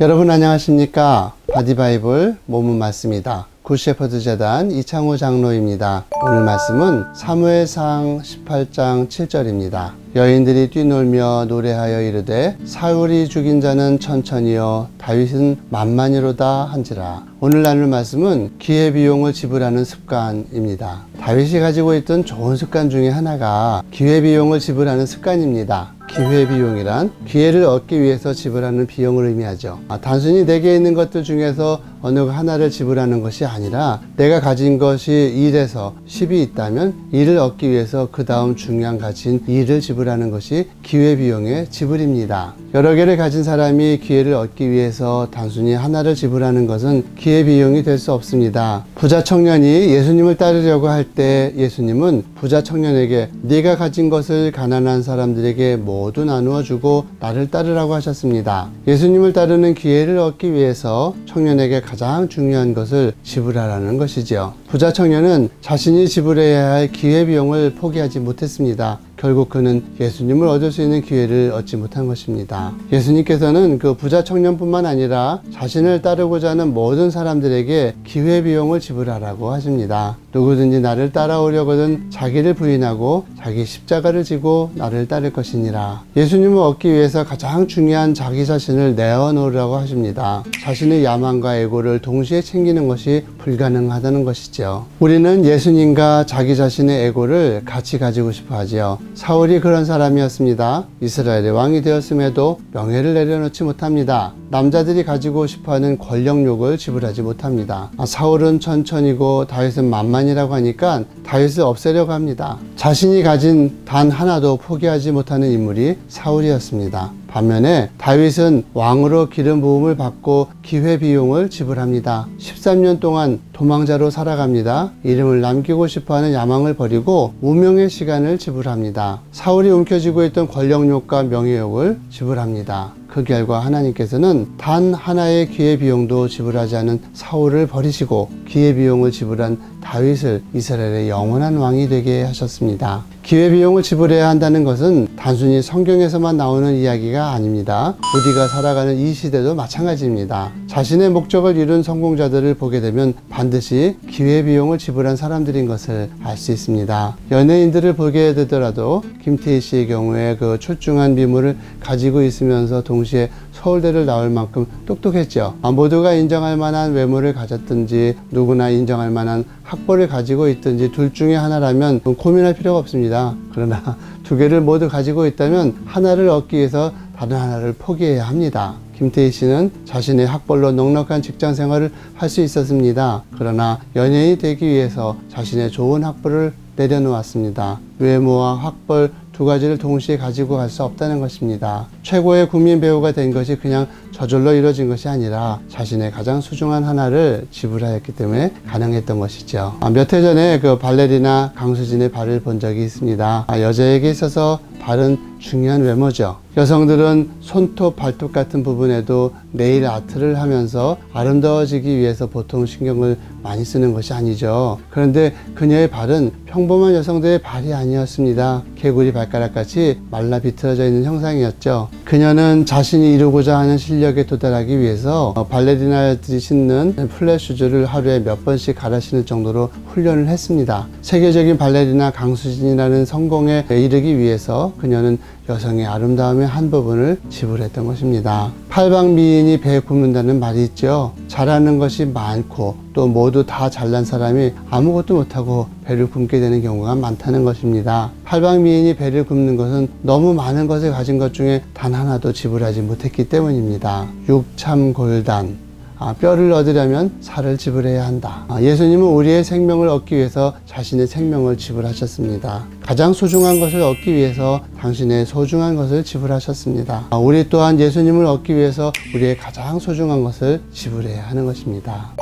여러분 안녕하십니까? 바디바이블 몸은 맞습니다. 굿셰퍼드 재단 이창호 장로입니다. 오늘 말씀은 사무엘상 18장 7절입니다. 여인들이 뛰놀며 노래하여 이르되 사울이 죽인 자는 천천히요 다윗은 만만히로다 한지라. 오늘 나눌 말씀은 기회비용을 지불하는 습관입니다. 다윗이 가지고 있던 좋은 습관 중에 하나가 기회비용을 지불하는 습관입니다. 기회비용이란 기회를 얻기 위해서 지불하는 비용을 의미하죠. 단순히 내게 있는 것들 중에서 어느 하나를 지불하는 것이 아니라 내가 가진 것이 1에서 10이 있다면 1을 얻기 위해서 그 다음 중요한 가치인 2를 지불하는 것이 기회비용의 지불입니다. 여러 개를 가진 사람이 기회를 얻기 위해서 단순히 하나를 지불하는 것은 기회비용이 될 수 없습니다. 부자 청년이 예수님을 따르려고 할 때 예수님은 부자 청년에게 네가 가진 것을 가난한 사람들에게 모두 나누어 주고 나를 따르라고 하셨습니다. 예수님을 따르는 기회를 얻기 위해서 청년에게 가장 중요한 것을 지불하라는 것이지요. 부자 청년은 자신이 지불해야 할 기회비용을 포기하지 못했습니다. 결국 그는 예수님을 얻을 수 있는 기회를 얻지 못한 것입니다. 예수님께서는 그 부자 청년뿐만 아니라 자신을 따르고자 하는 모든 사람들에게 기회비용을 지불하라고 하십니다. 누구든지 나를 따라오려거든 자기를 부인하고 자기 십자가를 지고 나를 따를 것이니라. 예수님을 얻기 위해서 가장 중요한 자기 자신을 내어놓으라고 하십니다. 자신의 야망과 에고를 동시에 챙기는 것이 불가능하다는 것이죠. 우리는 예수님과 자기 자신의 에고를 같이 가지고 싶어 하지요. 사울이 그런 사람이었습니다. 이스라엘의 왕이 되었음에도 명예를 내려놓지 못합니다. 남자들이 가지고 싶어하는 권력욕을 지불하지 못합니다. 사울은 천천히고 다윗은 만만이라고 하니까 다윗을 없애려고 합니다. 자신이 가진 단 하나도 포기하지 못하는 인물이 사울이었습니다. 반면에 다윗은 왕으로 기름 부음을 받고 기회비용을 지불합니다. 13년 동안 도망자로 살아갑니다. 이름을 남기고 싶어하는 야망을 버리고 무명의 시간을 지불합니다. 사울이 움켜쥐고 있던 권력욕과 명예욕을 지불합니다. 그 결과 하나님께서는 단 하나의 기회비용도 지불하지 않은 사울을 버리시고 기회비용을 지불한 다윗을 이스라엘의 영원한 왕이 되게 하셨습니다. 기회비용을 지불해야 한다는 것은 단순히 성경에서만 나오는 이야기가 아닙니다. 우리가 살아가는 이 시대도 마찬가지입니다. 자신의 목적을 이룬 성공자들을 보게 되면 반드시 기회비용을 지불한 사람들인 것을 알 수 있습니다. 연예인들을 보게 되더라도 김태희 씨의 경우에 그 출중한 미모를 가지고 있으면서 동시에 서울대를 나올 만큼 똑똑했죠. 모두가 인정할 만한 외모를 가졌든지 누구나 인정할 만한 학벌을 가지고 있든지 둘 중에 하나라면 고민할 필요가 없습니다. 그러나 두 개를 모두 가지고 있다면 하나를 얻기 위해서 다른 하나를 포기해야 합니다. 김태희 씨는 자신의 학벌로 넉넉한 직장 생활을 할 수 있었습니다. 그러나 연예인이 되기 위해서 자신의 좋은 학벌을 내려놓았습니다. 외모와 학벌 두 가지를 동시에 가지고 갈 수 없다는 것입니다. 최고의 국민 배우가 된 것이 그냥 저절로 이루어진 것이 아니라 자신의 가장 소중한 하나를 지불하였기 때문에 가능했던 것이죠. 몇 해 전에 그 발레리나 강수진의 발을 본 적이 있습니다. 여자에게 있어서 발은 중요한 외모죠. 여성들은 손톱, 발톱 같은 부분에도 네일 아트를 하면서 아름다워지기 위해서 보통 신경을 많이 쓰는 것이 아니죠. 그런데 그녀의 발은 평범한 여성들의 발이 아니었습니다. 개구리 발가락같이 말라 비틀어져 있는 형상이었죠. 그녀는 자신이 이루고자 하는 실력에 도달하기 위해서 발레리나들이 신는 플랫 슈즈를 하루에 몇 번씩 갈아 신을 정도로 훈련을 했습니다. 세계적인 발레리나 강수진이라는 성공에 이르기 위해서 그녀는 여성의 아름다움의 한 부분을 지불했던 것입니다. 팔방미인이 배 굽는다는 말이 있죠. 잘하는 것이 많고 또 모두 다 잘난 사람이 아무것도 못하고 배를 굶게 되는 경우가 많다는 것입니다. 팔방미인이 배를 굽는 것은 너무 많은 것을 가진 것 중에 단 하나도 지불하지 못했기 때문입니다. 육참골단, 뼈를 얻으려면 살을 지불해야 한다. 예수님은 우리의 생명을 얻기 위해서 자신의 생명을 지불하셨습니다. 가장 소중한 것을 얻기 위해서 당신의 소중한 것을 지불하셨습니다. 우리 또한 예수님을 얻기 위해서 우리의 가장 소중한 것을 지불해야 하는 것입니다.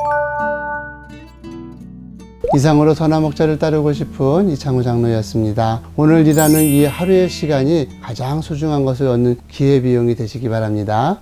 이상으로 선한 목자를 따르고 싶은 이창호 장로였습니다. 오늘 일하는 이 하루의 시간이 가장 소중한 것을 얻는 기회비용이 되시기 바랍니다.